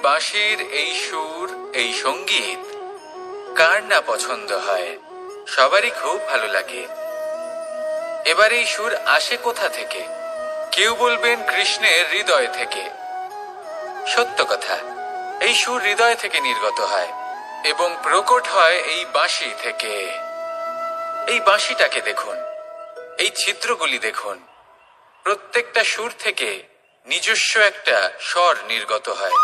বাঁশির এই সুর, এই সঙ্গীত কার না পছন্দ হয়? সবারই খুব ভালো লাগে। এবার এই সুর আসে কোথা থেকে? কেউ বলবেন কৃষ্ণের হৃদয় থেকে। সত্য কথা, এই সুর হৃদয় থেকে নির্গত হয় এবং প্রকট হয় এই বাঁশি থেকে। এই বাঁশিটাকে দেখুন, এই ছিদ্রগুলি দেখুন, প্রত্যেকটা সুর থেকে নিজস্ব একটা স্বর নির্গত হয়।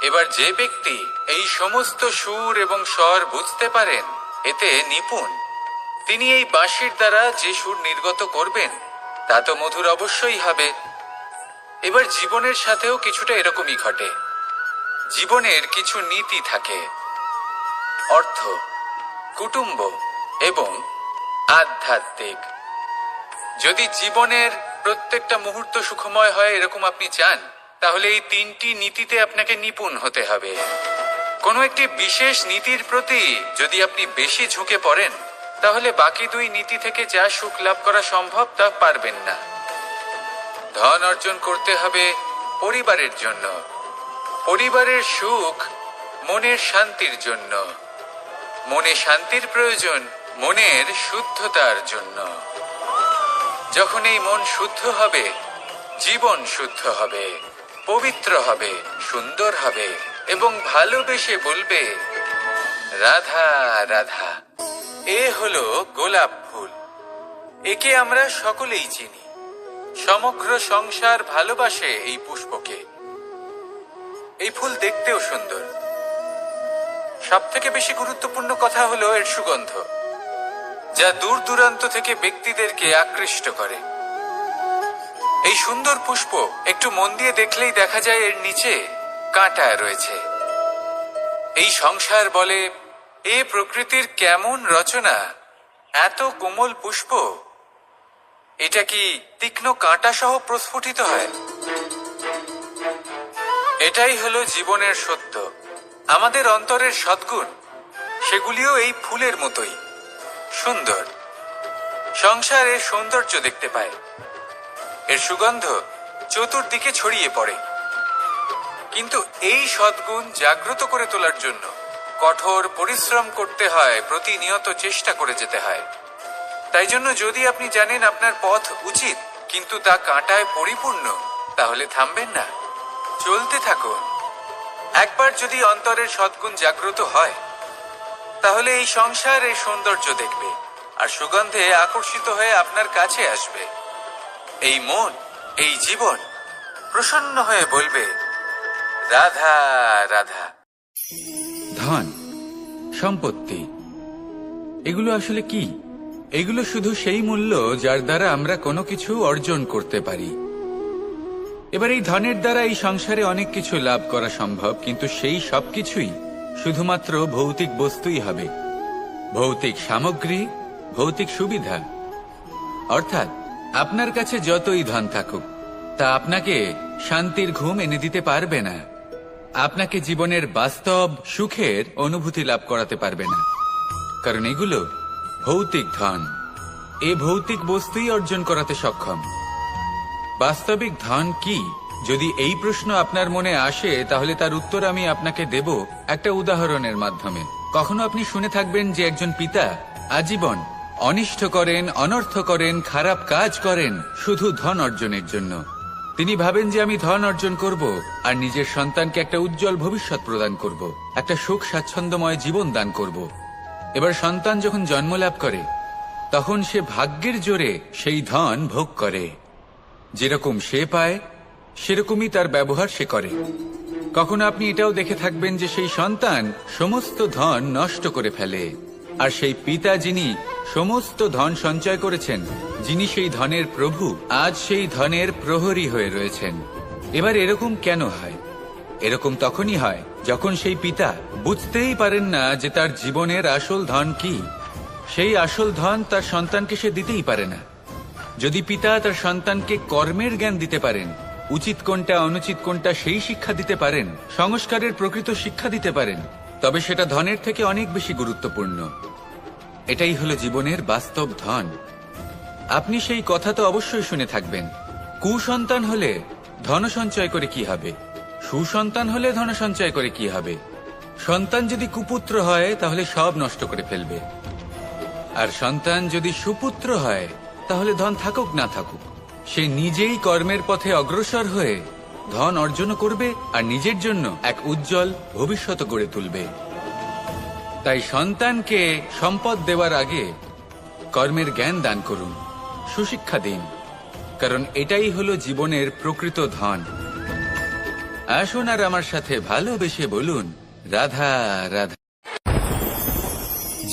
এবার যে ব্যক্তি এই সমস্ত সুর এবং স্বর বুঝতে পারেন, এতে নিপুণ, তিনি এই বাঁশির দ্বারা যে সুর নির্গত করবেন তা তো মধুর অবশ্যই হবে। এবার জীবনের সাথেও কিছুটা এরকমই ঘটে। জীবনের কিছু নীতি থাকে, অর্থ, কুটুম্ব এবং আধ্যাত্মিক। যদি জীবনের প্রত্যেকটা মুহূর্ত সুখময় হয় এরকম আপনি চান, তাহলে এই তিনটি নীতিতে আপনাকে নিপুণ হতে হবে। কোনো একটি বিশেষ নীতির প্রতি যদি আপনি বেশি ঝুঁকে পড়েন, তাহলে বাকি দুই নীতি থেকে যা সুখ লাভ করা সম্ভব তা পারবেন না। ধন অর্জন করতে হবে পরিবারের জন্য, পরিবারের সুখ মনের শান্তির জন্য, মনে শান্তির প্রয়োজন মনের শুদ্ধতার জন্য। যখন এই মন শুদ্ধ হবে, জীবন শুদ্ধ হবে, পবিত্র হবে, সুন্দর হবে এবং ভালোবেসে বলবে রাধা রাধা। এ হলো গোলাপ ফুল। একে আমরা সকলেই চিনি। সমগ্র সংসার ভালোবাসে এই পুষ্পকে। এই ফুল দেখতেও সুন্দর। সবথেকে বেশি গুরুত্বপূর্ণ কথা হলো এর সুগন্ধ, যা দূর দূরান্ত থেকে ব্যক্তিদেরকে আকৃষ্ট করে। এই সুন্দর পুষ্প একটু মন দিয়ে দেখলেই দেখা যায় এর নিচে কাঁটা রয়েছে। এই সংসার বলে, এ প্রকৃতির কেমন রচনা, এত কোমল পুষ্প, এটা কি তীক্ষ্ণ কাঁটা সহ প্রস্ফুটিত হয়? এটাই হলো জীবনের সত্য। আমাদের অন্তরের সদ্গুণ, সেগুলিও এই ফুলের মতোই সুন্দর। সংসার এর সৌন্দর্য দেখতে পায়, এর সুগন্ধ চতুর্দিকে ছড়িয়ে পড়ে। কিন্তু এই সদ্গুণ জাগ্রত করে তোলার জন্য কঠোর পরিশ্রম করতে হয়, প্রতিনিয়ত চেষ্টা করে যেতে হয়। তাই জন্য যদি আপনি জানেন আপনার পথ উচিত কিন্তু তা কাঁটায় পরিপূর্ণ, তাহলে থামবেন না, চলতে থাকুন। একবার যদি অন্তরের সদ্গুণ জাগ্রত হয়, তাহলে এই সংসার এই সৌন্দর্য দেখবে আর সুগন্ধে আকর্ষিত হয়ে আপনার কাছে আসবে। এই মন, এই জীবন প্রসন্ন হয়ে বলবে রাধা রাধা। ধন, সম্পত্তি, এগুলো আসলে কি? এগুলো শুধু সেই মূল্য যার দ্বারা আমরা কোনো কিছু অর্জন করতে পারি। এবার এই ধনের দ্বারা এই সংসারে অনেক কিছু লাভ করা সম্ভব, কিন্তু সেই সবকিছুই শুধুমাত্র ভৌতিক বস্তুই হবে, ভৌতিক সামগ্রী, ভৌতিক সুবিধা। অর্থাৎ আপনার কাছে যতই ধন থাকুক, তা আপনাকে শান্তির ঘুম এনে দিতে পারবে না, আপনাকে জীবনের বাস্তব সুখের অনুভূতি লাভ করাতে পারবে না, কারণ এগুলো ভৌতিক ধন। এ ভৌতিক বস্তুই অর্জন করাতে সক্ষম। বাস্তবিক ধন কি? যদি এই প্রশ্ন আপনার মনে আসে, তাহলে তার উত্তর আমি আপনাকে দেব একটা উদাহরণের মাধ্যমে। কখনো আপনি শুনে থাকবেন যে একজন পিতা আজীবন অনিষ্ট করেন, অনর্থ করেন, খারাপ কাজ করেন শুধু ধন অর্জনের জন্য। তিনি ভাবেন যে আমি ধন অর্জন করব আর নিজের সন্তানকে একটা উজ্জ্বল ভবিষ্যৎ প্রদান করব, একটা সুখ স্বাচ্ছন্দ্যময় জীবন দান করব। এবার সন্তান যখন জন্ম লাভ করে, তখন সে ভাগ্যের জোরে সেই ধন ভোগ করে। যেরকম সে পায় সেরকমই তার ব্যবহার সে করে। কখনো আপনি এটাও দেখে থাকবেন যে সেই সন্তান সমস্ত ধন নষ্ট করে ফেলে, আর সেই পিতা যিনি সমস্ত ধন সঞ্চয় করেছেন, যিনি সেই ধনের প্রভু, আজ সেই ধনের প্রহরী হয়ে রয়েছেন। এবার এরকম কেন হয়? এরকম তখনই হয় যখন সেই পিতা বুঝতেই পারেন না যে তার জীবনের আসল ধন কি। সেই আসল ধন তার সন্তানকে সে দিতেই পারে না। যদি পিতা তার সন্তানকে কর্মের জ্ঞান দিতে পারেন, উচিত কোনটা অনুচিত কোনটা সেই শিক্ষা দিতে পারেন, সংস্কারের প্রকৃত শিক্ষা দিতে পারেন, তবে সেটা ধনের থেকে অনেক বেশি গুরুত্বপূর্ণ। এটাই হলো জীবনের বাস্তব ধন। আপনি সেই কথা তো অবশ্যই শুনে থাকবেন, কুসন্তান হলে ধন সঞ্চয় করে কি হবে, সুসন্তান হলে ধন সঞ্চয় করে কি হবে? সন্তান যদি কুপুত্র হয় তাহলে সব নষ্ট করে ফেলবে, আর সন্তান যদি সুপুত্র হয় তাহলে ধন থাকুক না থাকুক সে নিজেই কর্মের পথে অগ্রসর হয়ে ধন অর্জন করবে আর নিজের জন্য এক উজ্জ্বল ভবিষ্যৎ গড়ে তুলবে। তাই সন্তানকে সম্পদ দেওয়ার আগে কর্মের জ্ঞান দান করুন, সুশিক্ষা দিন, কারণ এটাই হলো জীবনের প্রকৃত ধন। আসুন আর আমার সাথে ভালোবেসে বলুন, রাধা রাধা।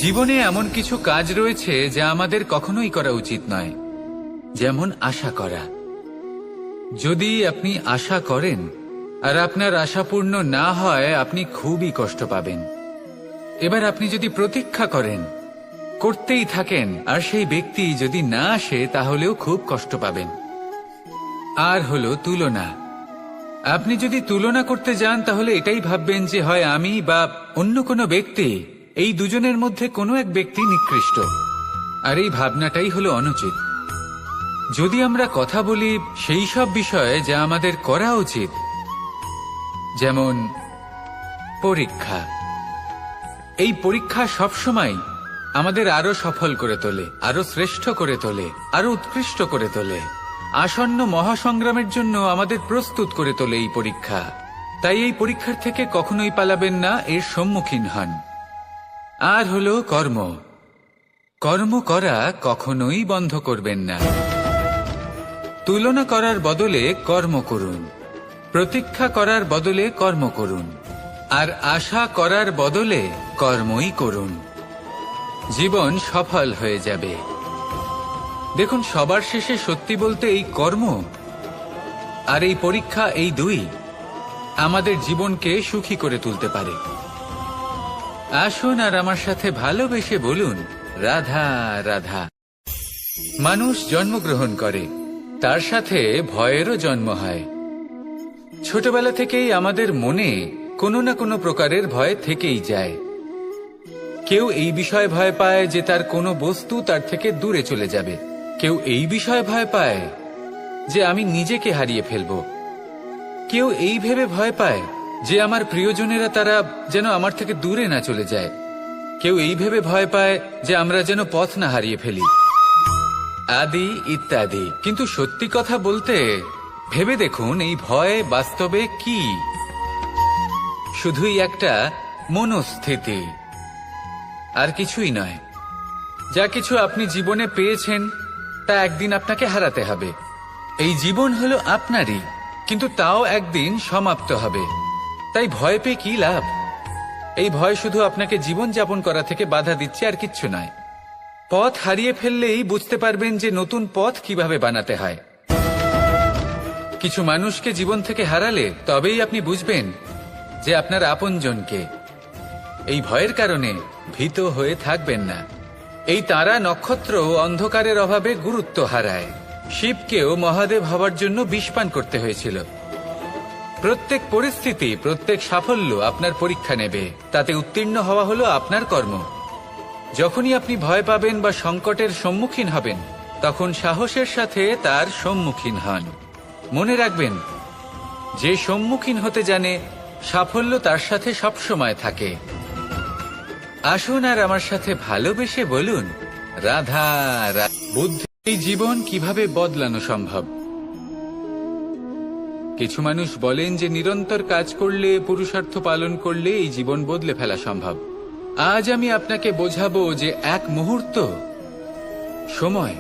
জীবনে এমন কিছু কাজ রয়েছে যা আমাদের কখনোই করা উচিত নয়, যেমন আশা করা। যদি আপনি আশা করেন আর আপনার আশা পূর্ণ না হয়, আপনি খুবই কষ্ট পাবেন। এবার আপনি যদি প্রতীক্ষা করেন, করতেই থাকেন, আর সেই ব্যক্তি যদি না আসে তাহলেও খুব কষ্ট পাবেন। আর হলো তুলনা। আপনি যদি তুলনা করতে যান তাহলে এটাই ভাববেন যে হয় আমি বা অন্য কোনো ব্যক্তি, এই দুজনের মধ্যে কোনো এক ব্যক্তি নিকৃষ্ট, আর এই ভাবনাটাই হলো অনুচিত। যদি আমরা কথা বলি সেই সব বিষয়ে যা আমাদের করা উচিত, যেমন পরীক্ষা, এই পরীক্ষা সবসময় আমাদের আরো সফল করে তোলে, আরো শ্রেষ্ঠ করে তোলে, আরো উৎকৃষ্ট করে তোলে। আসন্ন মহাসংগ্রামের জন্য আমাদের প্রস্তুত করে তোলে এই পরীক্ষা। তাই এই পরীক্ষার থেকে কখনোই পালাবেন না, এর সম্মুখীন হন। আর হলো কর্ম। কর্ম করা কখনোই বন্ধ করবেন না। তুলনা করার বদলে কর্ম করুন, প্রতীক্ষা করার বদলে কর্ম করুন, আর আশা করার বদলে কর্মই করুন। জীবন সফল হয়ে যাবে। দেখুন, সবার শেষে সত্যি বলতে এই কর্ম আর এই পরীক্ষা, এই দুই আমাদের জীবনকে সুখী করে তুলতে পারে। আসুন আর আমার সাথে ভালোবেসে বলুন, রাধা রাধা। মানুষ জন্মগ্রহণ করে, তার সাথে ভয়েরও জন্ম হয়। ছোটবেলা থেকেই আমাদের মনে কোনো না কোনো প্রকারের ভয় থেকেই যায়। কেউ এই বিষয়ে ভয় পায় যে তার কোনো বস্তু তার থেকে দূরে চলে যাবে। কেউ এই বিষয়ে ভয় পায় যে আমি নিজেকে হারিয়ে ফেলব। কেউ এই ভেবে ভয় পায় যে আমার প্রিয়জনেরা তারা যেন আমার থেকে দূরে না চলে যায়। কেউ এই ভেবে ভয় পায় যে আমরা যেন পথ না হারিয়ে ফেলি, আদি ইত্যাদি। কিন্তু সত্যি কথা বলতে ভেবে দেখুন, এই ভয় বাস্তবে কি? শুধুই একটা মনস্থিতি, আর কিছুই নয়। যা কিছু আপনি জীবনে পেয়েছেন তা একদিন আপনাকে হারাতে হবে। এই জীবন হলো আপনারই, কিন্তু তাও একদিন সমাপ্ত হবে। তাই ভয় পেয়ে কি লাভ? এই ভয় শুধু আপনাকে জীবন যাপন করা থেকে বাধা দিচ্ছে, আর কিচ্ছু নয়। পথ হারিয়ে ফেললেই বুঝতে পারবেন যে নতুন পথ কিভাবে বানাতে হয়। কিছু মানুষকে জীবন থেকে হারালে তবেই আপনি বুঝবেন যে আপনার আপনজনকে। এই ভয়ের কারণে ভীত হয়ে থাকবেন না। এই তারা নক্ষত্র অন্ধকারের অভাবে গুরুত্ব হারায়। শিবকেও মহাদেব হওয়ার জন্য বিষপান করতে হয়েছিল। প্রত্যেক পরিস্থিতি, প্রত্যেক সাফল্য আপনার পরীক্ষা নেবে। তাতে উত্তীর্ণ হওয়া হলো আপনার কর্ম। যখনই আপনি ভয় পাবেন বা সংকটের সম্মুখীন হবেন, তখন সাহসের সাথে তার সম্মুখীন হন। মনে রাখবেন, যে সম্মুখীন হতে জানে সাফল্য তার সাথে সবসময় থাকে। আসুন আর আমার সাথে ভালোবেসে বলুন, রাধা রাধা। বুদ্ধি। এই জীবন কিভাবে বদলানো সম্ভব? কিছু মানুষ বলেন যে নিরন্তর কাজ করলে, পুরুষার্থ পালন করলে এই জীবন বদলে ফেলা সম্ভব। আজ আমি আপনাকে বোঝাবো যে এক মুহূর্ত, সময়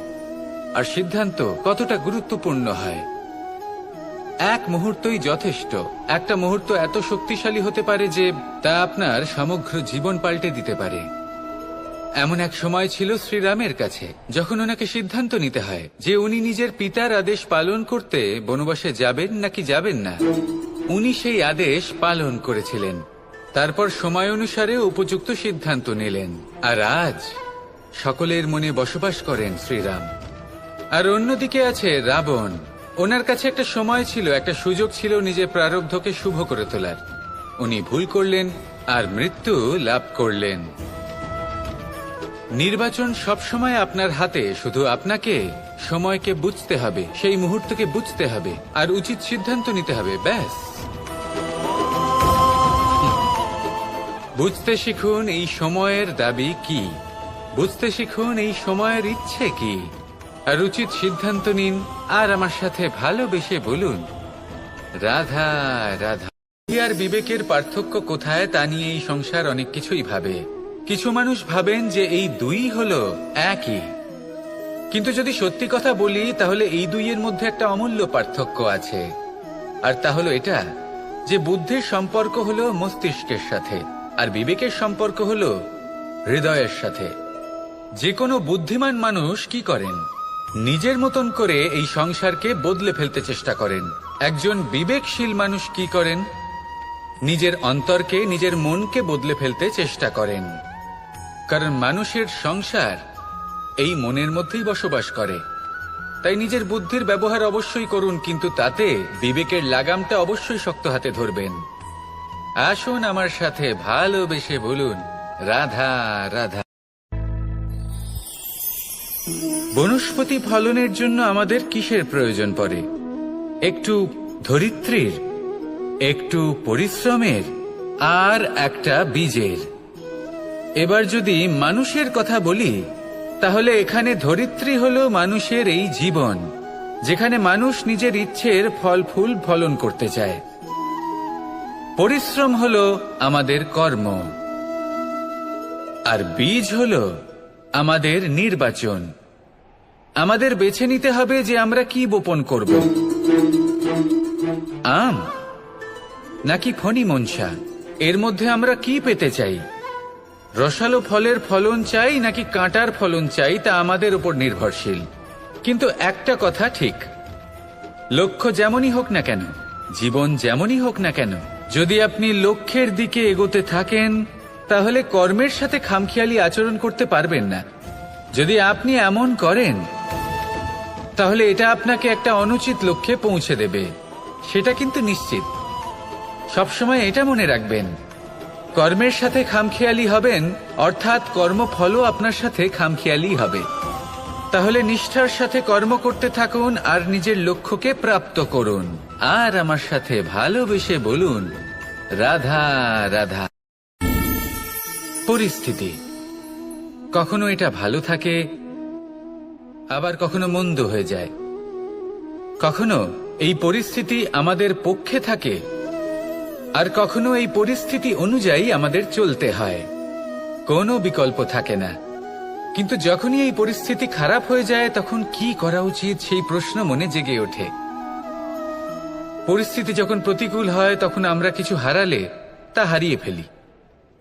আর সিদ্ধান্ত কতটা গুরুত্বপূর্ণ হয়। এক মুহূর্তই যথেষ্ট। একটা মুহূর্ত এত শক্তিশালী হতে পারে যে তা আপনার সমগ্র জীবন পাল্টে দিতে পারে। এমন এক সময় ছিল শ্রীরামের কাছে, যখন ওনাকে সিদ্ধান্ত নিতে হয় যে উনি নিজের পিতার আদেশ পালন করতে বনবাসে যাবেন নাকি যাবেন না। উনি সেই আদেশ পালন করেছিলেন। তারপর সময় অনুসারে উপযুক্ত সিদ্ধান্ত নিলেন। আর আজ সকলের মনে বসবাস করেন শ্রীরাম। আর অন্যদিকে আছে রাবণ। ওনার কাছে একটা সময় ছিল, একটা সুযোগ ছিল নিজের প্রারব্ধকে শুভ করে তোলার। উনি ভুল করলেন আর মৃত্যু লাভ করলেন। নির্বাচন সবসময় আপনার হাতে, শুধু আপনাকে সময়কে বুঝতে হবে, সেই মুহূর্তকে বুঝতে হবে আর উচিত সিদ্ধান্ত নিতে হবে, ব্যাস। বুঝতে শিখুন এই সময়ের দাবি কি, বুঝতে শিখুন এই সময়ের ইচ্ছে কি, আর উচিত সিদ্ধান্ত নিন। আর আমার সাথে ভালোবেসে বলুন, রাধা রাধা। আর বিবেকের পার্থক্য কোথায় তা নিয়ে এই সংসার অনেক কিছুই ভাবে। কিছু মানুষ ভাবেন যে এই দুই হলো একই, কিন্তু যদি সত্যি কথা বলি তাহলে এই দুইয়ের মধ্যে একটা অমূল্য পার্থক্য আছে। আর তা হলো এটা যে বুদ্ধির সম্পর্ক হলো মস্তিষ্কের সাথে, আর বিবেকের সম্পর্ক হলো হৃদয়ের সাথে। যে কোনো বুদ্ধিমান মানুষ কি করেন? নিজের মতন করে এই সংসারকে বদলে ফেলতে চেষ্টা করেন। একজন বিবেকশীল মানুষ কি করেন? নিজের অন্তরকে, নিজের মনকে বদলে ফেলতে চেষ্টা করেন। কারণ মানুষের সংসার এই মনের মধ্যেই বসবাস করে। তাই নিজের বুদ্ধির ব্যবহার অবশ্যই করুন, কিন্তু তাতে বিবেকের লাগামটা অবশ্যই শক্ত হাতে ধরবেন। আসুন আমার সাথে ভালোবেসে বলুন, রাধা রাধা। বনস্পতি ফলনের জন্য আমাদের কিসের প্রয়োজন পড়ে? একটু ধরিত্রীর, একটু পরিশ্রমের, আর একটা বীজের। এবার যদি মানুষের কথা বলি, তাহলে এখানে ধরিত্রী হলো মানুষের এই জীবন, যেখানে মানুষ নিজের ইচ্ছের ফল ফুল ফলন করতে চায়। পরিশ্রম হলো আমাদের কর্ম, আর বীজ হলো আমাদের নির্বাচন। আমাদের বেছে নিতে হবে যে আমরা কি বপন করব, আম নাকি ফণি মনসা। এর মধ্যে আমরা কি পেতে চাই? রসালো ফলের ফলন চাই নাকি কাঁটার ফলন চাই, তা আমাদের উপর নির্ভরশীল। কিন্তু একটা কথা ঠিক, লক্ষ্য যেমনই হোক না কেন, জীবন যেমনই হোক না কেন, যদি আপনি লক্ষ্যের দিকে এগোতে থাকেন তাহলে কর্মের সাথে খামখেয়ালি আচরণ করতে পারবেন না। যদি আপনি এমন করেন তাহলে এটা আপনাকে একটা অনুচিত লক্ষ্যে পৌঁছে দেবে, সেটা কিন্তু নিশ্চিত। সবসময় এটা মনে রাখবেন, কর্মের সাথে খামখেয়ালি হবেন অর্থাৎ কর্মফলও আপনার সাথে খামখেয়ালি হবে। তাহলে নিষ্ঠার সাথে কর্ম করতে থাকুন আর নিজের লক্ষ্যকে প্রাপ্ত করুন। আর আমার সাথে ভালোবেসে বলুন, রাধা রাধা। পরিস্থিতি কখনো এটা ভালো থাকে, আবার কখনো মন্দ হয়ে যায়। কখনো এই পরিস্থিতি আমাদের পক্ষে থাকে, আর কখনো এই পরিস্থিতি অনুযায়ী আমাদের চলতে হয়। কোনো বিকল্প থাকে না। কিন্তু যখনই এই পরিস্থিতি খারাপ হয়ে যায় তখন কি করা উচিত সেই প্রশ্ন মনে জেগে ওঠে। পরিস্থিতি যখন প্রতিকূল হয় তখন আমরা কিছু হারালে তা হারিয়ে ফেলি,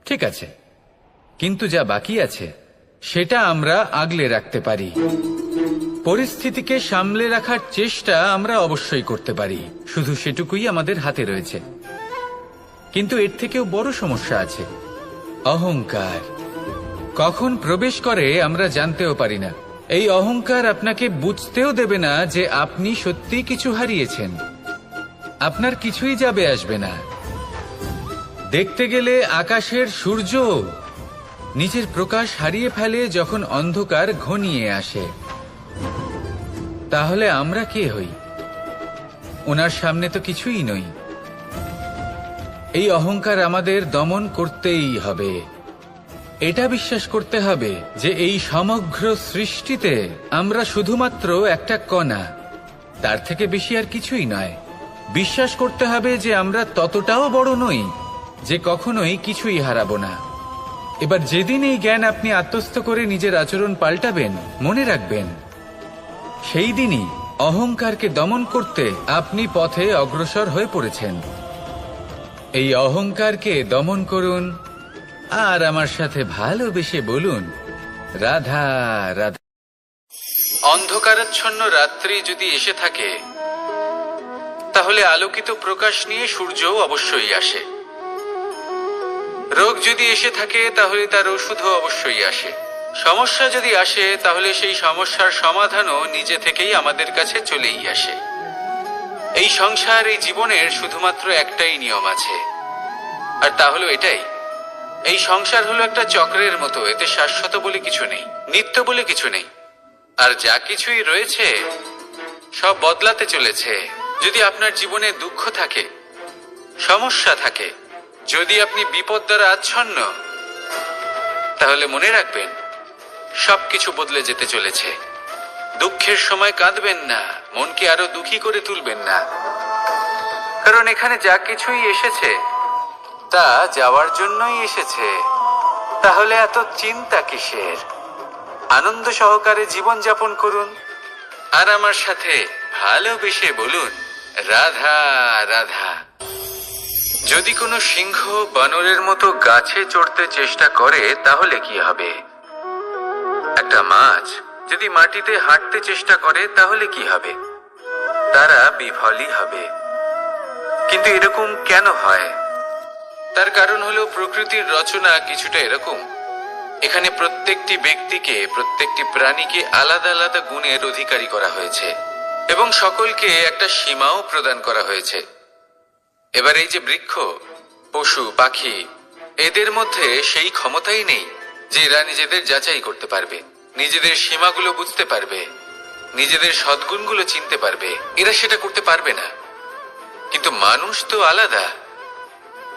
ঠিক আছে, কিন্তু যা বাকি আছে সেটা আমরা আগলে রাখতে পারি। পরিস্থিতিকে সামলে রাখার চেষ্টা আমরা অবশ্যই করতে পারি, শুধু সেটুকুই আমাদের হাতে রয়েছে। কিন্তু এর থেকেও বড় সমস্যা আছে, অহংকার। কখন প্রবেশ করে আমরা জানতেও পারি না। এই অহংকার আপনাকে বুঝতেও দেবে না যে আপনি সত্যি কিছু হারিয়েছেন। আপনার কিছুই যাবে আসবে না। দেখতে গেলে আকাশের সূর্য নিজের প্রকাশ হারিয়ে ফেলে যখন অন্ধকার ঘনিয়ে আসে। তাহলে আমরা কে হই? ওনার সামনে তো কিছুই নই। এই অহংকার আমাদের দমন করতেই হবে। এটা বিশ্বাস করতে হবে যে এই সমগ্র সৃষ্টিতে আমরা শুধুমাত্র একটা কণা, তার থেকে বেশি আর কিছুই নয়। বিশ্বাস করতে হবে যে আমরা ততটাও বড় নই যে কখনোই কিছুই হারাবো না। এবার যেদিন এই জ্ঞান আপনি আত্মস্থ করে নিজের আচরণ পাল্টাবেন, মনে রাখবেন সেই দিনই অহংকারকে দমন করতে আপনি পথে অগ্রসর হয়ে পড়েছেন। এই অহংকারকে দমন করুন আর আমার সাথে ভালোবেসে বলুন, রাধা রাধা। অন্ধকারাচ্ছন্ন রাত্রি যদি এসে থাকে তাহলে আলোকিত প্রকাশ নিয়ে সূর্যও অবশ্যই আসে। রোগ যদি এসে থাকে তাহলে তার ওষুধও অবশ্যই আসে। সমস্যা যদি আসে তাহলে সেই সমস্যার সমাধানও নিজে থেকেই আমাদের কাছে চলেই আসে। এই সংসার, এই জীবনের শুধুমাত্র একটাই নিয়ম আছে, আর তা হলো এটাই, এই সংসার হলো একটা চক্রের মতো। এতে শাশ্বত বলে কিছু নেই, নিত্য বলে কিছু নেই, আর যা কিছুই রয়েছে সব বদলাতে চলেছে। যদি আপনার জীবনে দুঃখ থাকে, সমস্যা থাকে, যদি আপনি বিপদ দ্বারা আচ্ছন্ন, তাহলে মনে রাখবেন সবকিছু বদলে যেতে চলেছে। দুঃখের সময় কাঁদবেন না, মনকে আরো দুঃখী করে তুলবেন না, কারণ এখানে যা কিছুই এসেছে তা যাওয়ার জন্যই এসেছে। তাহলে এত চিন্তা কিসের? আনন্দ সহকারে জীবন যাপন করুন আর আমার সাথে ভালোবেসে বলুন, রাধা রাধা। যদি কোনো সিংহ বানরের মতো গাছে চড়তে চেষ্টা করে তাহলে কি হবে? একটা মাছ যদি মাটিতে হাঁটতে চেষ্টা করে তাহলে কি হবে? তারা বিফলই হবে। কিন্তু এরকম কেন হয়? তার কারণ হলো প্রকৃতির রচনা কিছুটা এরকম। এখানে প্রত্যেকটি ব্যক্তিকে, প্রত্যেকটি প্রাণীকে আলাদা আলাদা গুণের অধিকারী করা হয়েছে এবং সকলকে একটা সীমাও প্রদান করা হয়েছে। এবার এই যে বৃক্ষ, পশু, পাখি, এদের মধ্যে সেই ক্ষমতাই নেই যে এরা নিজেদের যাচাই করতে পারবে, নিজেদের সীমাগুলো বুঝতে পারবে, নিজেদের সদ্গুণগুলো চিনতে পারবে। এরা সেটা করতে পারবে না। কিন্তু মানুষ তো আলাদা।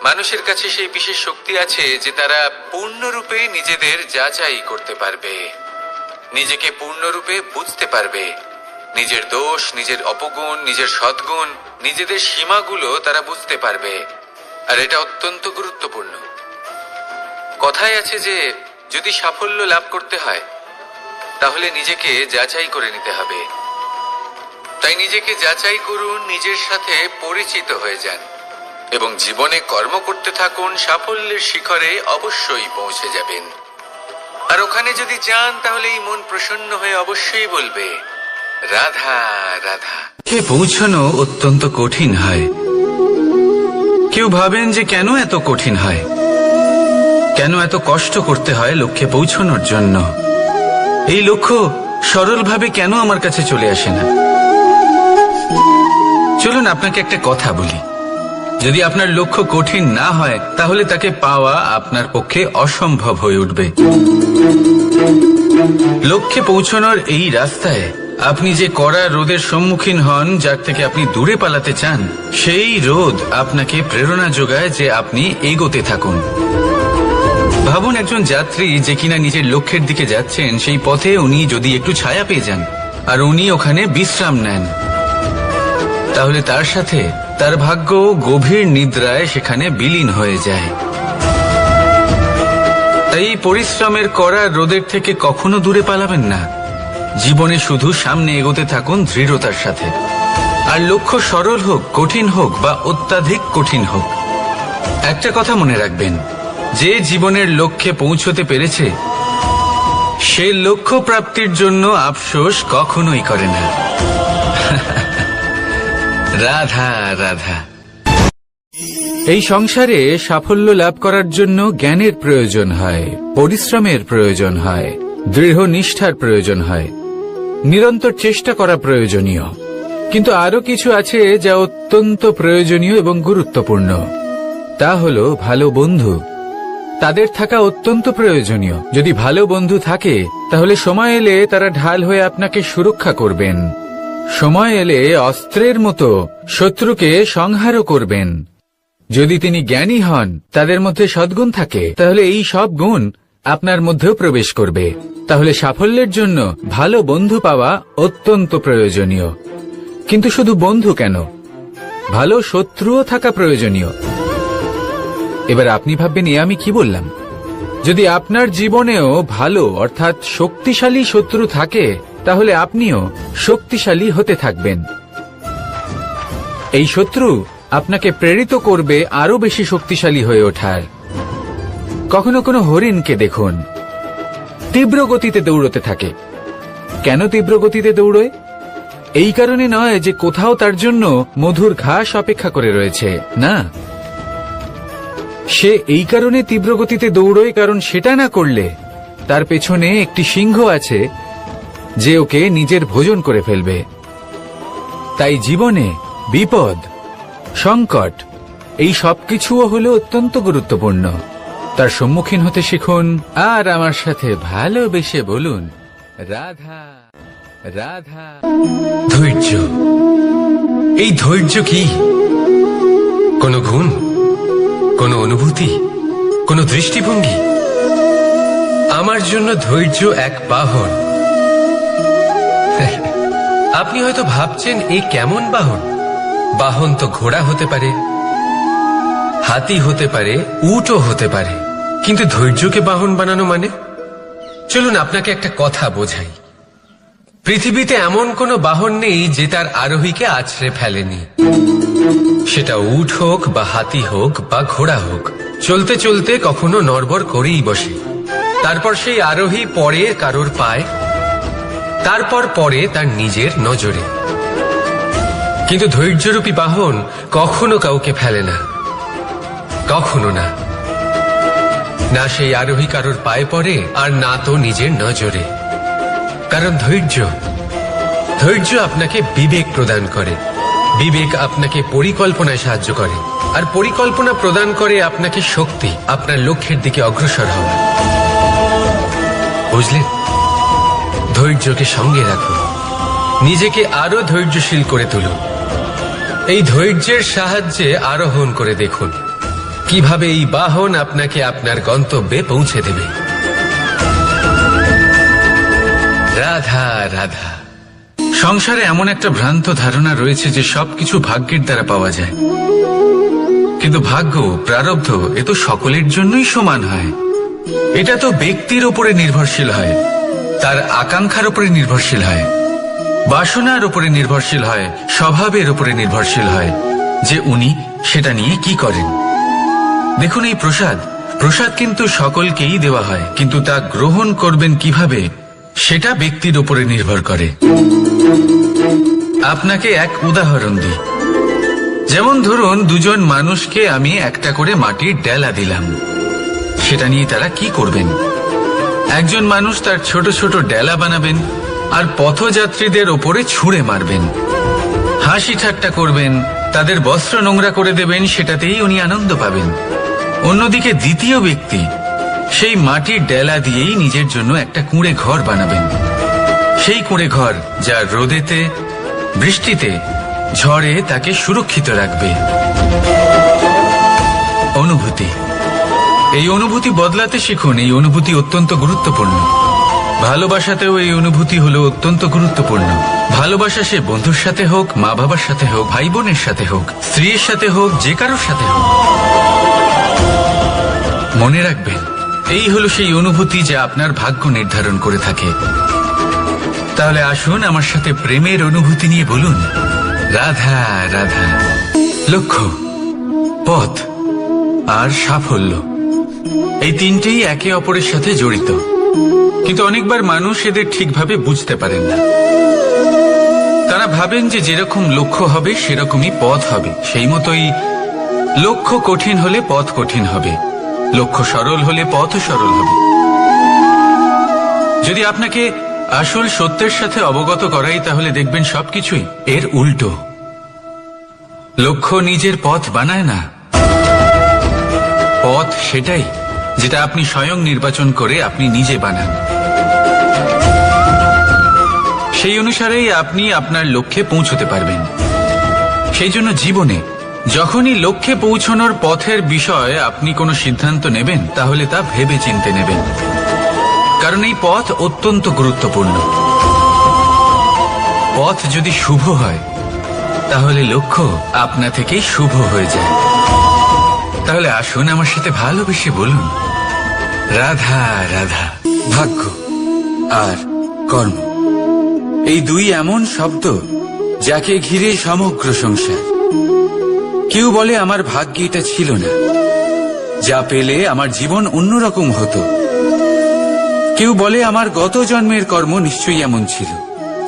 মানুষের কাছে সেই বিশেষ শক্তি আছে যে তারা পূর্ণরূপে নিজেদের যাচাই করতে পারবে, নিজেকে পূর্ণরূপে বুঝতে পারবে, নিজের দোষ, নিজের অপগুণ, নিজের সদ্গুণ, নিজেদের সীমাগুলো তারা বুঝতে পারবে। আর এটা অত্যন্ত গুরুত্বপূর্ণ। কথায় আছে যে যদি সাফল্য লাভ করতে হয় তাহলে নিজেকে যাচাই করে নিতে হবে। তাই নিজেকে যাচাই করুন, নিজের সাথে পরিচিত হয়ে যান এবং জীবনে কর্ম করতে থাকুন। সাফল্যের শিখরে অবশ্যই পৌঁছে যাবেন। আর ওখানে যদি যান তাহলে এই মন প্রসন্ন হয়ে অবশ্যই বলবে, রাধা রাধা। পৌঁছানো অত্যন্ত কঠিন হয়। কেউ ভাবেন যে কেন এত কঠিন হয়, কেন এত কষ্ট করতে হয় লক্ষ্যে পৌঁছানোর জন্য। এই লক্ষ্য সরলভাবে কেন আমার কাছে চলে আসে না? চলুন আপনাকে একটা কথা বলি। যদি আপনার লক্ষ্য কঠিন না হয় তাহলে তাকে পাওয়া আপনার পক্ষে অসম্ভব হয়ে উঠবে। লক্ষ্যে পৌঁছানোর এই রাস্তায় আপনি যে কড়া রোদের সম্মুখীন হন, যার থেকে আপনি দূরে পালাতে চান, সেই রোদ আপনাকে প্রেরণা যোগায় যে আপনি এগোতে থাকুন। ভাবুন একজন যাত্রী যে কিনা নিজের লক্ষ্যের দিকে যাচ্ছেন, সেই পথে উনি যদি একটু ছায়া পেয়ে যান আর উনি ওখানে বিশ্রাম নেন, তাহলে তার সাথে তার ভাগ্য গভীর নিদ্রায় সেখানে বিলীন হয়ে যায়। তাই পরিশ্রমের করা রোদের থেকে কখনো দূরে পালাবেন না। জীবনে শুধু সামনে এগোতে থাকুন দৃঢ়তার সাথে। আর লক্ষ্য সরল হোক, কঠিন হোক বা অত্যাধিক কঠিন হোক, একটা কথা মনে রাখবেন, যে জীবনের লক্ষ্যে পৌঁছতে পেরেছে সে লক্ষ্য প্রাপ্তির জন্য আফসোস কখনোই করে না। রাধা রাধা। এই সংসারে সাফল্য লাভ করার জন্য জ্ঞানের প্রয়োজন হয়, পরিশ্রমের প্রয়োজন হয়, দৃঢ় নিষ্ঠার প্রয়োজন হয়, নিরন্তর চেষ্টা করা প্রয়োজনীয়। কিন্তু আরো কিছু আছে যা অত্যন্ত প্রয়োজনীয় এবং গুরুত্বপূর্ণ। তা হলো ভালো বন্ধু। তাদের থাকা অত্যন্ত প্রয়োজনীয়। যদি ভালো বন্ধু থাকে তাহলে সময় এলে তারা ঢাল হয়ে আপনাকে সুরক্ষা করবেন। সময় এলে অস্ত্রের মতো শত্রুকে সংহারও করবেন। যদি তিনি জ্ঞানী হন, তাদের মধ্যে সদ্গুণ থাকে, তাহলে এই সব গুণ আপনার মধ্যেও প্রবেশ করবে। তাহলে সাফল্যের জন্য ভালো বন্ধু পাওয়া অত্যন্ত প্রয়োজনীয়। কিন্তু শুধু বন্ধু কেন, ভালো শত্রুও থাকা প্রয়োজনীয়। এবার আপনি ভাববেন, এ আমি কি বললাম? যদি আপনার জীবনেও ভালো অর্থাৎ শক্তিশালী শত্রু থাকে তাহলে আপনিও শক্তিশালী হতে থাকবেন। এই শত্রু আপনাকে প্রেরিত করবে আরো বেশি শক্তিশালী হয়ে ওঠার। কখনো কোনো হরিণকে দেখুন, তীব্র গতিতে দৌড়তে থাকে। কেন তীব্র গতিতে দৌড়য়? এই কারণে নয় যে কোথাও তার জন্য মধুর ঘাস অপেক্ষা করে রয়েছে, না। সে এই কারণে তীব্র গতিতে দৌড়য় কারণ সেটা না করলে তার পেছনে একটি সিংহ আছে যে ওকে নিজের ভোজন করে ফেলবে। তাই জীবনে বিপদ, সংকট, এই সবকিছুও হলো অত্যন্ত গুরুত্বপূর্ণ। তার সম্মুখীন হতে শিখুন আর আমার সাথে ভালোবেসে বলুন, রাধা রাধা। ধৈর্য। এই ধৈর্য কি কোনো গুণ? কোনো অনুভূতি, কোনো দৃষ্টিভঙ্গি? আমার জন্য ধৈর্য এক বাহন। আপনি হয়তো ভাবছেন এই কেমন বাহন? বাহন তো ঘোড়া হতে পারে, হাতি হতে পারে, উটও হতে পারে, কিন্তু ধৈর্যকে বাহন বানানো মানে? চলুন আপনাকে একটা কথা বোঝাই। পৃথিবীতে এমন কোনো বাহন নেই যে তার আরোহীকে আছড়ে ফেলেনি। সেটা উট হোক বা হাতি হোক বা ঘোড়া হোক, চলতে চলতে কখনো নড়বড় করেই বসে। তারপর সেই আরোহী পড়ে কারোর পায়, তারপর পড়ে তার নিজের নজরে। কিন্তু ধৈর্যরূপী বাহন কখনো কাউকে ফেলে না, কখনো না। না সেই আরোহী কারোর পায়ে পড়ে, আর না তো নিজের নজরে। কারণ ধৈর্য আপনাকে বিবেক প্রদান করে, বিবেক আপনাকে পরিকল্পনায় সাহায্য করে, আর পরিকল্পনা প্রদান করে আপনাকে শক্তি, আপনার লক্ষ্যের দিকে অগ্রসর হওয়া। বুঝলেন? ধৈর্যকে সঙ্গে রাখুন, নিজেকে আরো ধৈর্যশীল করে তুলুন। এই ধৈর্যের সাহায্যে আরোহণ করে দেখুন কিভাবে এই বাহন আপনাকে আপনার গন্তব্যে পৌঁছে দেবে। রাধা রাধা। সংসারে এমন একটা ভ্রান্ত ধারণা রয়েছে যে সবকিছু ভাগ্যের দ্বারা পাওয়া যায়, কিন্তু ভাগ্য, প্রারব্ধ এ তো সকলের জন্যই সমান হয়। এটা তো ব্যক্তির উপরে নির্ভরশীল হয়, তার আকাঙ্ক্ষার উপরে নির্ভরশীল হয়, বাসনার উপরে নির্ভরশীল হয়, স্বভাবের উপরে নির্ভরশীল হয় যে উনি সেটা নিয়ে কি করেন। দেখুন, এই প্রসাদ কিন্তু সকলকেই দেওয়া হয়, কিন্তু তা গ্রহণ করবেন কিভাবে সেটা ব্যক্তির উপরে নির্ভর করে। আপনাকে এক উদাহরণ দিই। যেমন ধরুন, দুজন মানুষকে আমি একটা করে মাটির ডেলা দিলাম, সেটা নিয়ে তারা কি করবেন? একজন মানুষ তার ছোট ছোট ডেলা বানাবেন আর পথযাত্রীদের ওপরে ছুঁড়ে মারবেন, হাসি ঠাট্টা করবেন, তাদের বস্ত্র নোংরা করে দেবেন, সেটাতেই উনি আনন্দ পাবেন। অন্যদিকে দ্বিতীয় ব্যক্তি সেই মাটির ডেলা দিয়েই নিজের জন্য একটা কুঁড়ে ঘর বানাবেন। সেই কুঁড়ে ঘর যা রোদেতে, বৃষ্টিতে, ঝড়ে তাকে সুরক্ষিত রাখবে। অনুভূতি, এই অনুভূতি বদলাতে শিখুন। এই অনুভূতি অত্যন্ত গুরুত্বপূর্ণ। ভালোবাসাতেও এই অনুভূতি হলো অত্যন্ত গুরুত্বপূর্ণ। ভালোবাসা সে বন্ধুর সাথে হোক, মা বাবার সাথে হোক, ভাই বোনের সাথে হোক, স্ত্রীর সাথে হোক, যে কারোর সাথে হোক। মনে রাখবেন, এই হলো সেই অনুভূতি যা আপনার ভাগ্য নির্ধারণ করে থাকে। তাহলে আসুন আমার সাথে প্রেমের অনুভূতি নিয়ে বলুন, রাধা রাধা। লক্ষ্য, পথ আর সাফল্য, এই তিনটেই একে অপরের সাথে জড়িত, কিন্তু অনেকবার মানুষ এদের ঠিকভাবে বুঝতে পারেন না। তারা ভাবেন যে যেরকম লক্ষ্য হবে সেরকমই পথ হবে, সেই মতোই লক্ষ্য কঠিন হলে পথ কঠিন হবে, লক্ষ্য সরল হলে পথও সরল হবে। যদি আপনাকে আসল সত্যের সাথে অবগত করাই, তাহলে দেখবেন সবকিছুই এর উল্টো। লক্ষ্য নিজের পথ বানায় না, পথ সেটাই যেটা আপনি স্বয়ং নির্বাচন করে আপনি নিজে বানান। সেই অনুসারেই আপনি আপনার লক্ষ্যে পৌঁছতে পারবেন। সেই জন্য জীবনে যখনই লক্ষ্যে পৌঁছানোর পথের বিষয়ে আপনি কোনো সিদ্ধান্ত নেবেন, তাহলে তা ভেবে চিন্তে নেবেন, কারণ এই পথ অত্যন্ত গুরুত্বপূর্ণ। পথ যদি শুভ হয়, তাহলে লক্ষ্য আপনা থেকেই শুভ হয়ে যায়। তাহলে আসুন আমার সাথে ভালোবেসে বলুন, রাধা রাধা। ভাগ্য আর কর্ম, এই দুই এমন শব্দ যাকে ঘিরে সমগ্র সংসার। কেউ বলে আমার ভাগ্যে এটা ছিল না, যা পেলে আমার জীবন অন্যরকম হতো। কেউ বলে আমার গত জন্মের কর্ম নিশ্চয়ই এমন ছিল,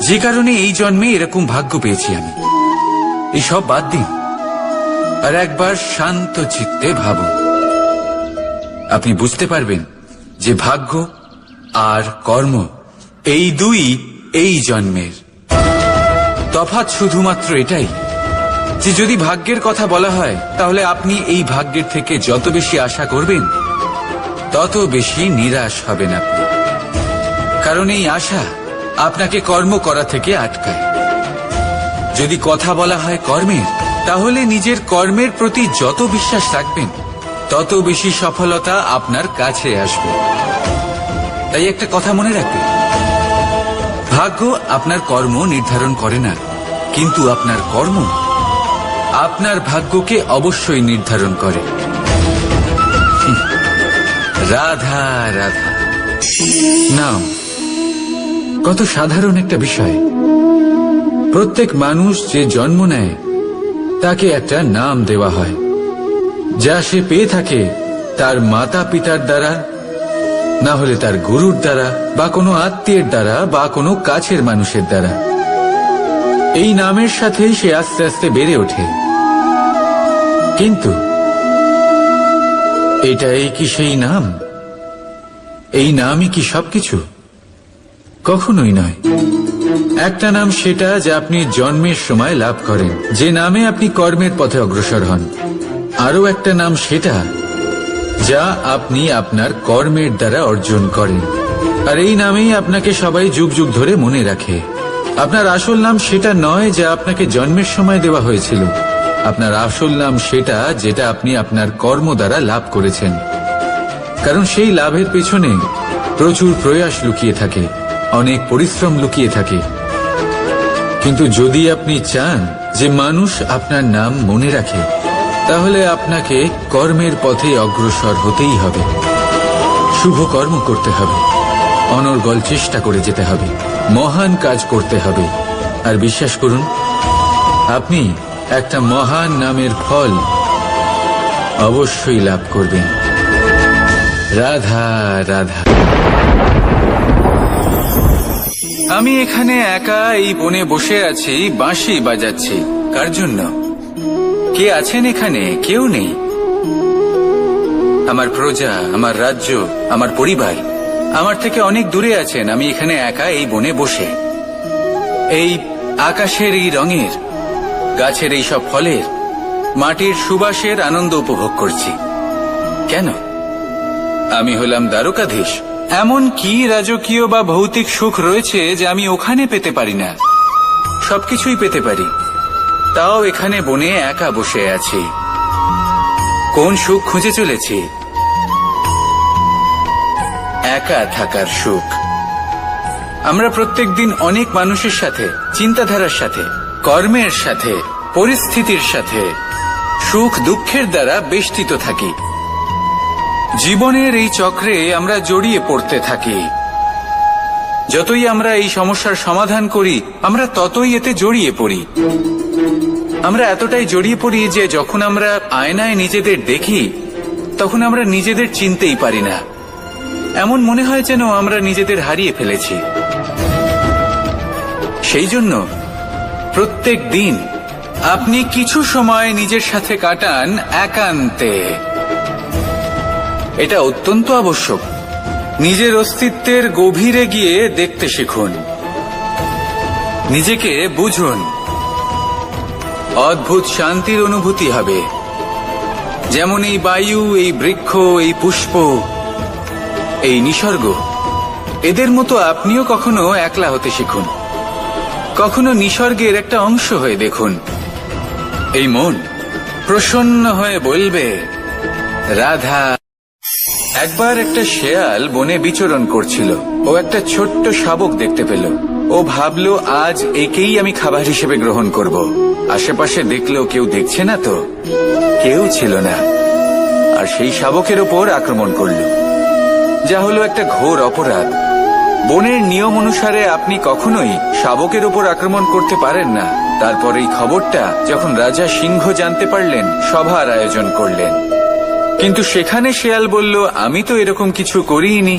যে কারণে এই জন্মে এরকম ভাগ্য পেয়েছি আমি। এসব বাদ দিন আর একবার শান্ত চিত্তে ভাবুন। আপনি বুঝতে পারবেন যে ভাগ্য আর কর্ম এই দুই এই জন্মের। তফাৎ শুধুমাত্র এটাই যে যদি ভাগ্যের কথা বলা হয়, তাহলে আপনি এই ভাগ্যের থেকে যত বেশি আশা করবেন, তত বেশি নিরাশ হবেন আপনি। কারণ এই আশা আপনাকে কর্ম করা থেকে আটকায়। যদি কথা বলা হয় কর্মের, তাহলে নিজের কর্মের প্রতি যত বিশ্বাস রাখবেন, তত বেশি সফলতা আপনার কাছে আসবে। তাই একটা কথা মনে রাখবে, ভাগ্য আপনার কর্ম নির্ধারণ করে না, কিন্তু আপনার কর্ম আপনার ভাগ্যকে অবশ্যই নির্ধারণ করে। রাধা রাধা নাম কত সাধারণ একটা বিষয়। প্রত্যেক মানুষ যে জন্ম নেয় তাকে একটা নাম দেওয়া হয়, যা সে পেয়ে থাকে তার মাতা পিতার দ্বারা, না হলে তার গুরুর দ্বারা, বা কোনো আত্মীয়ের দ্বারা, বা কোনো কাছের মানুষের দ্বারা। এই নামের সাথেই সে আস্তে আস্তে বেড়ে ওঠে। কিন্তু এটাই কি সেই নাম? এই নামই কি সবকিছু? কখনোই নয়। একটা নাম সেটা যা আপনি জন্মের সময় লাভ করেন, যে নামে আপনি কর্মের পথে অগ্রসর হন। আরও একটা নাম সেটা যা আপনি আপনার কর্মের দ্বারা অর্জন করেন, আর এই নামেই আপনাকে সবাই যুগ যুগ ধরে মনে রাখে। আপনার আসল নাম সেটা নয় যা আপনাকে জন্মের সময় দেওয়া হয়েছিল। আপনার আসল নাম সেটা যেটা আপনি আপনার কর্ম দ্বারা লাভ করেছেন, কারণ সেই লাভের পেছনে প্রচুর প্রয়াস লুকিয়ে থাকে, অনেক পরিশ্রম লুকিয়ে থাকে। কিন্তু যদি আপনি চান যে মানুষ আপনার নাম মনে রাখে, তাহলে আপনাকে কর্মের পথে অগ্রসর হতেই হবে, শুভ কর্ম করতে হবে, অনর্গল চেষ্টা করে যেতে হবে, মহান কাজ করতে হবে। আর বিশ্বাস করুন, আপনি একটা মহান নামের ফল অবশ্যই লাভ করবেন। রাধা রাধা। আমি এখানে একা এই বনে বসে আছি, বাঁশি বাজাচ্ছি। কার জন্য? কে আছেন এখানে? কেউ নেই। আমার প্রজা, আমার রাজ্য, আমার পরিবার আমার থেকে অনেক দূরে আছেন। আমি এখানে একা এই বনে বসে এই আকাশের এই রঙের, গাছের এই সব ফলের, মাটির সুবাসের আনন্দ উপভোগ করছি। কেন? আমি হলাম দ্বারকাধীশ। এমন কি রাজকীয় বা ভৌতিক সুখ রয়েছে যে আমি ওখানে পেতে পারি না? সবকিছুই পেতে পারি, তাও এখানে বনে একা বসে আছি। কোন সুখ খুঁজে চলেছি? একা থাকার সুখ। আমরা প্রত্যেকদিন অনেক মানুষের সাথে, চিন্তাধারার সাথে, কর্মের সাথে, পরিস্থিতির সাথে, সুখ দুঃখের দ্বারা বেষ্টিত থাকি। জীবনের এই চক্রে আমরা জড়িয়ে পড়তে থাকি। যতই আমরা এই সমস্যার সমাধান করি, আমরা ততই এতে জড়িয়ে পড়ি। আমরা এতটাই জড়িয়ে পড়ি যে যখন আমরা আয়নায় নিজেদের দেখি, তখন আমরা নিজেদের চিনতেই পারি না। এমন মনে হয় যেন আমরা নিজেদের হারিয়ে ফেলেছি। সেই জন্য প্রত্যেক দিন আপনি কিছু সময় নিজের সাথে কাটান একান্তে। এটা অত্যন্ত আবশ্যক। নিজের অস্তিত্বের গভীরে গিয়ে দেখতে শিখুন, নিজেকে বুঝুন। অদ্ভুত শান্তির অনুভূতি হবে। যেমন এই বায়ু, এই বৃক্ষ, এই পুষ্প, এই নিসর্গ, এদের মতো আপনিও কখনো একলা হতে শিখুন। কখনো নিসর্গের একটা অংশ হয়ে দেখুন। এই মন প্রসন্ন হয়ে বলবে, রাধা। একবার একটা শেয়াল বনে বিচরণ করছিল। ও একটা ছোট্ট শাবক দেখতে পেল। ও ভাবলো, আজ একেই আমি খাবার হিসেবে গ্রহণ করব। আশেপাশে দেখলো কেউ দেখছে না তো, কেউ ছিল না। আর সেই শাবকের ওপর আক্রমণ করল, যা হলো একটা ঘোর অপরাধ। বনের নিয়ম অনুসারে আপনি কখনোই শাবকের ওপর আক্রমণ করতে পারেন না। তারপর এই খবরটা যখন রাজা সিংহ জানতে পারলেন, সভার আয়োজন করলেন। কিন্তু সেখানে শেয়াল বলল, আমি তো এরকম কিছু করিনি।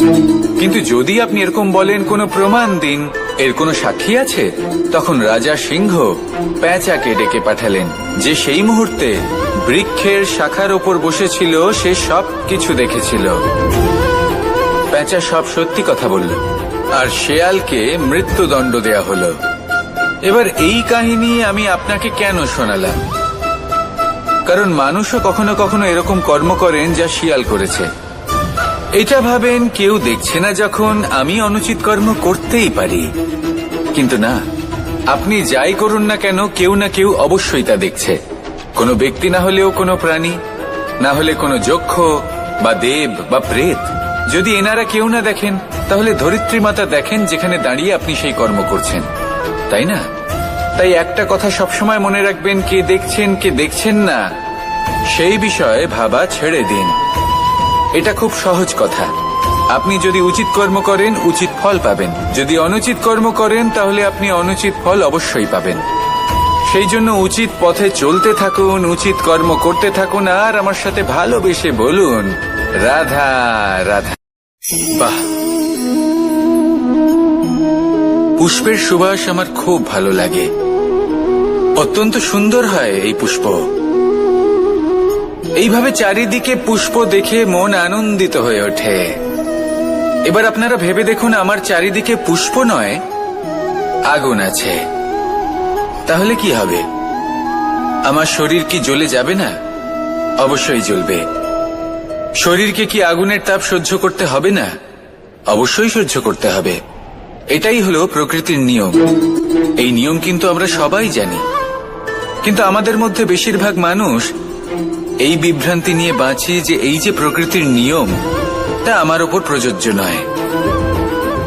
কিন্তু যদি আপনি এরকম বলেন, কোনো প্রমাণ দিন, এর কোনো সাক্ষী আছে? তখন রাজা সিংহ পেঁচাকে ডেকে পাঠালেন, যে সেই মুহূর্তে বৃক্ষের শাখার ওপর বসেছিল। সে সব কিছু দেখেছিল। পেঁচা সব সত্যি কথা বলল, আর শেয়ালকে মৃত্যুদণ্ড দেয়া হলো। এবার এই কাহিনী আমি আপনাকে কেন শোনালাম? কারণ মানুষও কখনো কখনো এরকম কর্ম করেন যা শিয়াল করেছে। এটা ভাবেন কেউ দেখছে না, যখন আমি অনুচিত কর্ম করতেই পারি। কিন্তু না, আপনি যাই করুন না কেন, কেউ না কেউ অবশ্যই তা দেখছে। কোনো ব্যক্তি না হলেও কোনো প্রাণী, না হলে কোনো যক্ষ বা দেব বা প্রেত। যদি এনারা কেউ না দেখেন, তাহলে ধরিত্রী মাতা দেখেন যেখানে দাঁড়িয়ে আপনি সেই কর্ম করছেন, তাই না? তাই একটা কথা সবসময় মনে রাখবেন, কে দেখছেন কে দেখছেন না সেই বিষয়ে ভাবা ছেড়ে দিন। এটা খুব সহজ কথা। আপনি যদি উচিত কর্ম করেন উচিত ফল পাবেন, যদি অনুচিত কর্ম করেন তাহলে আপনি অনুচিত ফল অবশ্যই পাবেন। সেই জন্য উচিত পথে চলতে থাকুন, উচিত কর্ম করতে থাকুন, আর আমার সাথে ভালোবেসে বলুন রাধা রাধা। বাহ, পুষ্পের সুবাস আমার খুব ভালো লাগে। অত্যন্ত সুন্দর হয় এই পুষ্প। এইভাবে চারিদিকে পুষ্প দেখে মন আনন্দিত হয়ে ওঠে। এবার আপনারা ভেবে দেখুন, আমার চারিদিকে পুষ্প নয়, আগুন আছে। তাহলে কি হবে? আমার শরীর কি জ্বলে যাবে না? অবশ্যই জ্বলবে। শরীরকে কি আগুনের তাপ সহ্য করতে হবে না? অবশ্যই সহ্য করতে হবে। এটাই হলো প্রকৃতির নিয়ম। এই নিয়ম কিন্তু আমরা সবাই জানি, কিন্তু আমাদের মধ্যে বেশিরভাগ মানুষ এই বিভ্রান্তি নিয়ে বাঁচি যে এই যে প্রকৃতির নিয়ম তা আমার ওপর প্রযোজ্য নয়।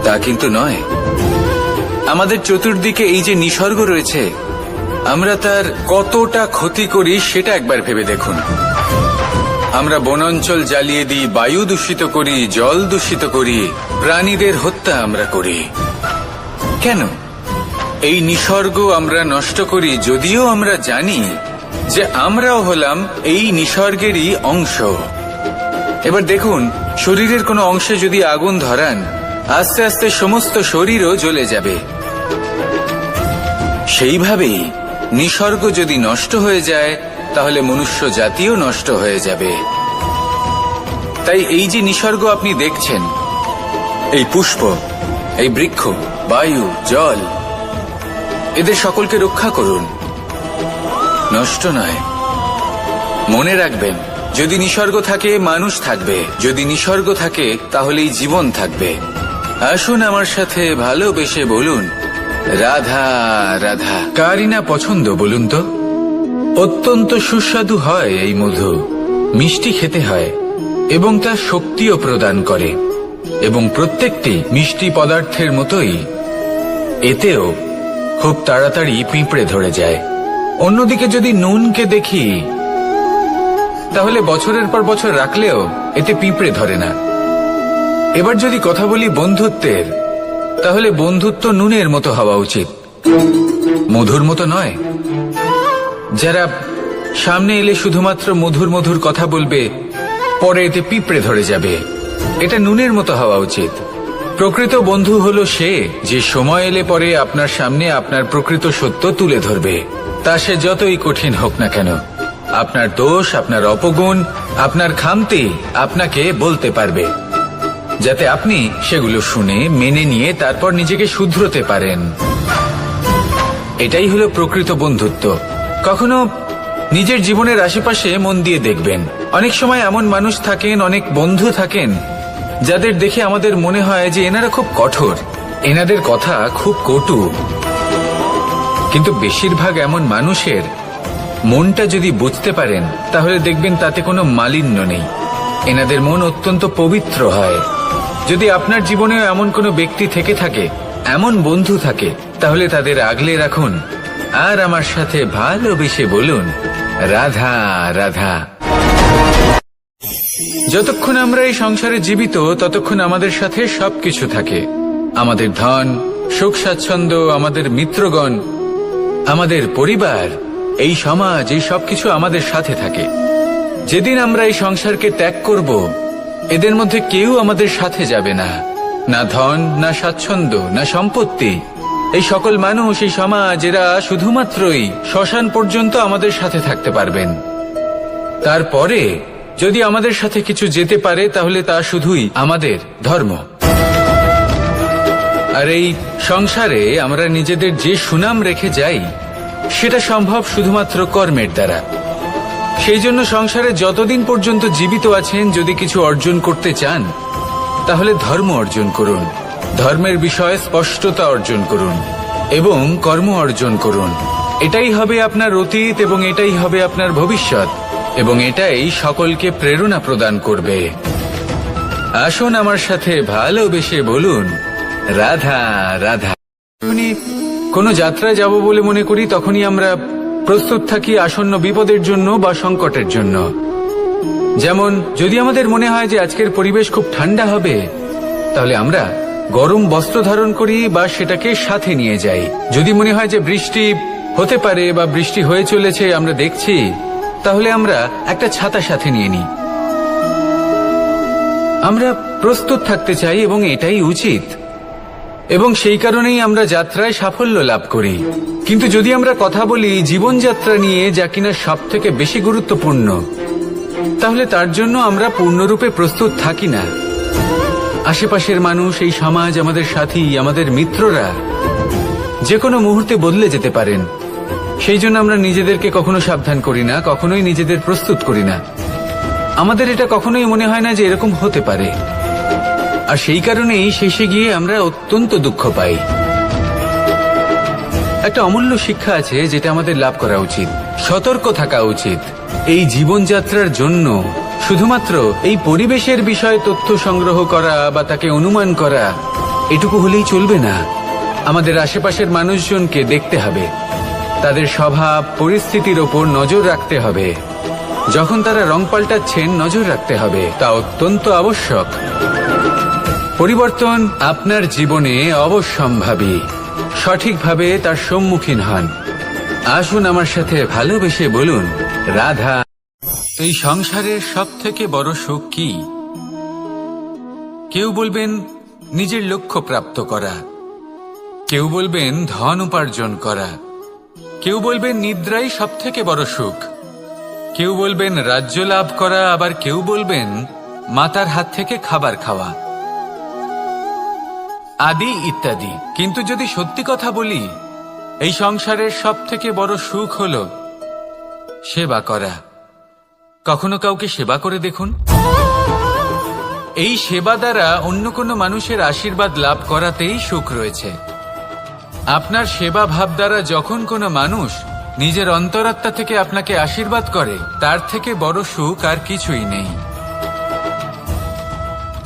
তা কিন্তু নয়। আমাদের চতুর্দিকে এই যে নিসর্গ রয়েছে, আমরা তার কতটা ক্ষতি করি সেটা একবার ভেবে দেখুন। আমরা বনাঞ্চল জ্বালিয়ে দিই, বায়ু দূষিত করি, জল দূষিত করি, প্রাণীদের হত্যা আমরা করি। কেন? এই নিসর্গ আমরা নষ্ট করি, যদিও আমরা জানি যে আমরাও হলাম এই নিসর্গেরই অংশ। এবার দেখুন, শরীরের কোনো অংশে যদি আগুন ধরান, আস্তে আস্তে সমস্ত শরীরও জ্বলে যাবে। সেইভাবেই নিসর্গ যদি নষ্ট হয়ে যায়, তাহলে মনুষ্য জাতিও নষ্ট হয়ে যাবে। তাই এই যে নিসর্গ আপনি দেখছেন, এই পুষ্প, এই বৃক্ষ, বায়ু, জল, এদের সকলকে রক্ষা করুন, নষ্ট নয়। মনে রাখবেন, যদি নিসর্গ থাকে মানুষ থাকবে, যদি নিসর্গ থাকে তাহলেই জীবন থাকবে। আসুন আমার সাথে ভালোবেসে বলুন রাধা রাধা। কারই না পছন্দ বলুন তো? অত্যন্ত সুস্বাদু হয় এই মধু, মিষ্টি খেতে হয় এবং তা শক্তিও প্রদান করে। এবং প্রত্যেকটি মিষ্টি পদার্থের মতোই এতেও খুব তাড়াতাড়ি পিঁপড়ে ধরে যায়। অন্যদিকে যদি নুনকে দেখি, তাহলে বছরের পর বছর রাখলেও এতে পিঁপড়ে ধরে না। এবার যদি কথা বলি বন্ধুত্বের, তাহলে বন্ধুত্ব নুনের মতো হওয়া উচিত, মধুর মতো নয়। যারা সামনে এলে শুধুমাত্র মধুর মধুর কথা বলবে, পরে এতে পিঁপড়ে ধরে যাবে, এটা নুনের মতো হওয়া উচিত। প্রকৃত বন্ধু হলো সে যে সময় এলে পরে আপনার সামনে আপনার প্রকৃত সত্য তুলে ধরবে, তা সে যতই কঠিন হোক না কেন। আপনার দোষ, আপনার অপগুণ, আপনার খামতি আপনাকে বলতে পারবে, যাতে আপনি সেগুলো শুনে মেনে নিয়ে তারপর নিজেকে শুধরোতে পারেন। এটাই হলো প্রকৃত বন্ধুত্ব। কখনো নিজের জীবনের আশেপাশে মন দিয়ে দেখবেন, অনেক সময় এমন মানুষ থাকেন, অনেক বন্ধু থাকেন, যাদের দেখে আমাদের মনে হয় যে এনারা খুব কঠোর, এনাদের কথা খুব কটু। কিন্তু বেশিরভাগ এমন মানুষের মনটা যদি বুঝতে পারেন, তাহলে দেখবেন তাতে কোনো মালিন্য নেই। এনাদের মন অত্যন্ত পবিত্র হয়। যদি আপনার জীবনেও এমন কোনো ব্যক্তি থেকে থাকে, এমন বন্ধু থাকে, তাহলে তাদের আগলে রাখুন আর আমার সাথে ভালোবেসে বলুন রাধা রাধা। যতক্ষণ আমরা এই সংসারে জীবিত, ততক্ষণ আমাদের সাথে সবকিছু থাকে। আমাদের ধন, সুখ স্বাচ্ছন্দ্য, আমাদের মিত্রগণ, আমাদের পরিবার, এই সমাজ, এই সবকিছু আমাদের সাথে থাকে। যেদিন আমরা এই সংসারকে ত্যাগ করব, এদের মধ্যে কেউ আমাদের সাথে যাবে না। না ধন, না স্বাচ্ছন্দ্য, না সম্পত্তি। এই সকল মানুষ, এই সমাজ, এরা শুধুমাত্রই শ্মশান পর্যন্ত আমাদের সাথে থাকতে পারবেন। তারপরে যদি আমাদের সাথে কিছু যেতে পারে, তাহলে তা শুধুই আমাদের ধর্ম। আর এই সংসারে আমরা নিজেদের যে সুনাম রেখে যাই, সেটা সম্ভব শুধুমাত্র কর্মের দ্বারা। সেই জন্য সংসারে যতদিন পর্যন্ত জীবিত আছেন, যদি কিছু অর্জন করতে চান, তাহলে ধর্ম অর্জন করুন, ধর্মের বিষয়ে স্পষ্টতা অর্জন করুন এবং কর্ম অর্জন করুন। এটাই হবে আপনার অতীত এবং এটাই হবে আপনার ভবিষ্যৎ। এবং এটাই সকলকে প্রেরণা প্রদান করবে। আসুন আমার সাথে ভালোবেসে বলুন, রাধা রাধা। কোনো যাত্রায় যাব বলে মনে করি, তখনই আমরা প্রস্তুত থাকি আসন্ন বিপদের জন্য বা সংকটের জন্য। যেমন যদি আমাদের মনে হয় যে আজকের পরিবেশ খুব ঠান্ডা হবে, তাহলে আমরা গরম বস্ত্র ধারণ করি বা সেটাকে সাথে নিয়ে যাই। যদি মনে হয় যে বৃষ্টি হতে পারে বা বৃষ্টি হয়ে চলেছে, আমরা দেখছি, তাহলে আমরা একটা ছাতা সাথে নিয়ে নিই। আমরা প্রস্তুত থাকতে চাই এবং এটাই উচিত, এবং সেই কারণেই আমরা যাত্রায় সাফল্য লাভ করি। কিন্তু যদি আমরা কথা বলি জীবনযাত্রা নিয়ে, যা কিনা সব থেকে বেশি গুরুত্বপূর্ণ, তাহলে তার জন্য আমরা পূর্ণরূপে প্রস্তুত থাকি না। আশেপাশের মানুষ, এই সমাজ, আমাদের সাথী, আমাদের মিত্ররা যে কোনো মুহূর্তে বদলে যেতে পারেন। সেই জন্য আমরা নিজেদেরকে কখনো সাবধান করি না, কখনোই নিজেদের প্রস্তুত করি না। আমাদের এটা কখনোই মনে হয় না যে এরকম হতে পারে, আর সেই কারণেই শেষে গিয়ে আমরা অত্যন্ত দুঃখ পাই। একটা অমূল্য শিক্ষা আছে যেটা আমাদের লাভ করা উচিত। সতর্ক থাকা উচিত। এই জীবনযাত্রার জন্য শুধুমাত্র এই পরিবেশের বিষয়ে তথ্য সংগ্রহ করা বা তাকে অনুমান করা, এটুকু হলেই চলবে না। আমাদের আশেপাশের মানুষজনকে দেখতে হবে, তাদের স্বভাব পরিস্থিতির ওপর নজর রাখতে হবে। যখন তারা রং পাল্টাচ্ছেন, নজর রাখতে হবে, তা অত্যন্ত আবশ্যক। পরিবর্তন আপনার জীবনে অবশ্যম্ভাবী। সঠিকভাবে তার সম্মুখীন হন। আসুন আমার সাথে ভালোবেসে বলুন, রাধা। এই সংসারের সব থেকে বড় সুখ কি? কেউ বলবেন নিজের লক্ষ্য প্রাপ্ত করা, কেউ বলবেন ধন উপার্জন করা, কেউ বলবেন নিদ্রাই সব থেকে বড় সুখ, কেউ বলবেন রাজ্য লাভ করা, আবার কেউ বলবেন মাতার হাত থেকে খাবার খাওয়া, আদি ইত্যাদি। কিন্তু যদি সত্যি কথা বলি, এই সংসারের সব থেকে বড় সুখ হল সেবা করা। কখনো কাউকে সেবা করে দেখুন। এই সেবা দ্বারা অন্য কোনো মানুষের আশীর্বাদ লাভ করাতেই সুখ রয়েছে। আপনার সেবা ভাব দ্বারা যখন কোনো মানুষ নিজের অন্তরাত্মা থেকে আপনাকে আশীর্বাদ করে, তার থেকে বড় সুখ আর কিছুই নেই।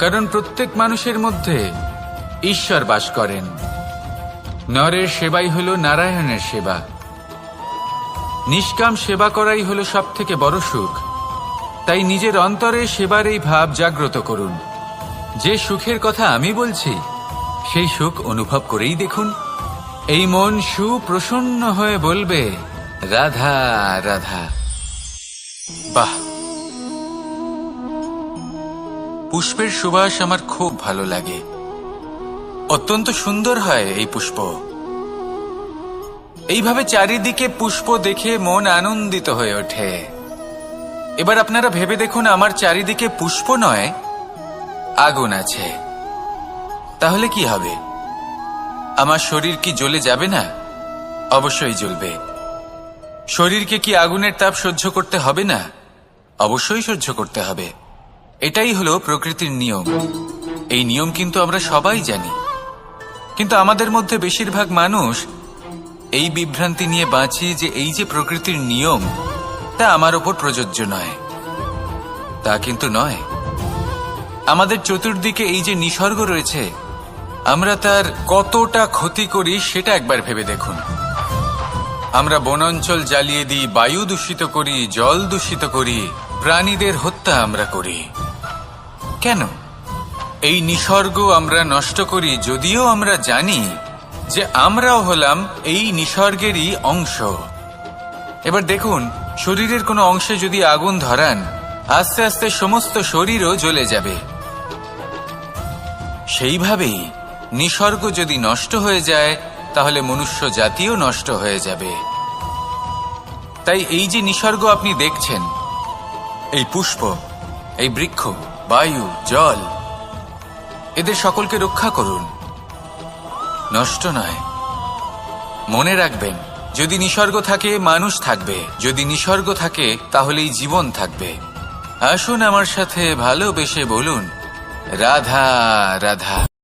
কারণ প্রত্যেক মানুষের মধ্যে ঈশ্বর বাস করেন। নরের সেবাই হল নারায়ণের সেবা। নিষ্কাম সেবা করাই হল সব থেকে বড় সুখ। তাই নিজের অন্তরে সেবার এই ভাব জাগ্রত করুন। যে সুখের কথা আমি বলছি, সেই সুখ অনুভব করেই দেখুন। এই মন সুপ্রসন্ন হয়ে বলবে, রাধা রাধা। বাহ, পুষ্পের সুবাস আমার খুব ভালো লাগে। অত্যন্ত সুন্দর হয় এই পুষ্প। এইভাবে চারিদিকে পুষ্প দেখে মন আনন্দিত হয়ে ওঠে। এবার আপনারা ভেবে দেখুন, আমার চারিদিকে পুষ্প নয়, আগুন আছে। তাহলে কি হবে? আমার শরীর কি জ্বলে যাবে না? অবশ্যই জ্বলবে। শরীরকে কি আগুনের তাপ সহ্য করতে হবে না? অবশ্যই সহ্য করতে হবে। এটাই হলো প্রকৃতির নিয়ম। এই নিয়ম কিন্তু আমরা সবাই জানি, কিন্তু আমাদের মধ্যে বেশিরভাগ মানুষ এই বিভ্রান্তি নিয়ে বাঁচি যে এই যে প্রকৃতির নিয়ম, তা আমার ওপর প্রযোজ্য নয়। তা কিন্তু নয়। আমাদের চতুর্দিকে এই যে নিসর্গ রয়েছে, আমরা তার কতটা ক্ষতি করি সেটা একবার ভেবে দেখুন। আমরা বনাঞ্চল জ্বালিয়ে দিই, বায়ু দূষিত করি, জল দূষিত করি, প্রাণীদের হত্যা আমরা করি। কেন? এই নিসর্গ আমরা নষ্ট করি, যদিও আমরা জানি যে আমরাও হলাম এই নিসর্গেরই অংশ। এবার দেখুন, শরীরের কোনো অংশে যদি আগুন ধরান, আস্তে আস্তে সমস্ত শরীরও জ্বলে যাবে। সেইভাবেই নিসর্গ যদি নষ্ট হয়ে যায়, তাহলে মনুষ্য জাতিও নষ্ট হয়ে যাবে। তাই এই যে নিসর্গ আপনি দেখছেন, এই পুষ্প, এই বৃক্ষ, বায়ু, জল, এদের সকলকে রক্ষা করুন, নষ্ট নয়। মনে রাখবেন, যদি নিসর্গ থাকে মানুষ থাকবে, যদি নিসর্গ থাকে তাহলেই জীবন থাকবে। আসুন আমার সাথে ভালোবেসে বলুন, রাধা রাধা।